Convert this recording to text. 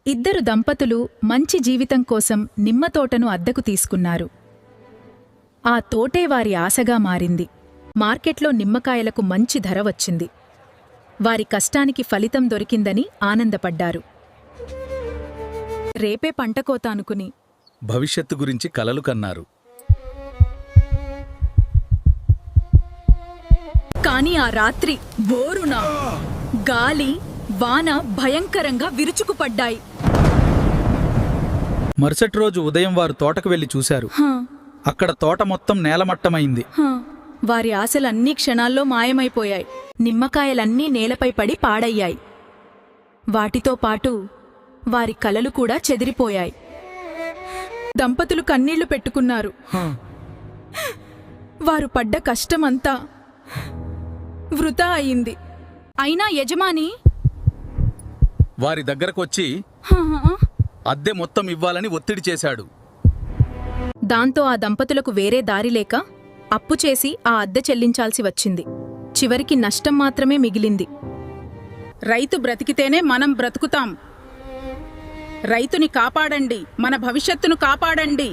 ఇద్దరు దంపతులు మంచి జీవితం కోసం నిమ్మ తోటను అద్దెకు తీసుకున్నారు. ఆ తోటే వారి ఆశగా మారింది. మార్కెట్లో నిమ్మకాయలకు మంచి ధర వచ్చింది. వారి కష్టానికి ఫలితం దొరికిందని ఆనందపడ్డారు. రేపే పంటకోత అనుకుని భవిష్యత్తు గురించి కలలు కన్నారు. కాని ఆ రాత్రి బోరున గాలి, వాన భయంకరంగా విరుచుకుపడ్డాయి. మరుసటి రోజు ఉదయం వారు తోటకు వెళ్లి చూశారు. అక్కడ తోట మొత్తం నేలమట్టమైంది. వారి ఆశలన్నీ క్షణాల్లో మాయమైపోయాయి. నిమ్మకాయలన్నీ నేలపై పడి పాడయ్యాయి. వాటితో పాటు వారి కలలు కూడా చెదిరిపోయాయి. దంపతులు కన్నీళ్లు పెట్టుకున్నారు. వారు పడ్డ కష్టమంతా వృధా అయింది. అయినా యజమాని వారి దగ్గరకొచ్చి అద్దె మొత్తం ఇవ్వాలని ఒత్తిడి చేశాడు. దాంతో ఆ దంపతులకు వేరే దారిలేక అప్పు చేసి ఆ అద్దె చెల్లించాల్సి వచ్చింది. చివరికి నష్టం మాత్రమే మిగిలింది. రైతు బ్రతికితేనే మనం బ్రతుకుతాం. రైతుని కాపాడండి, మన భవిష్యత్తును కాపాడండి.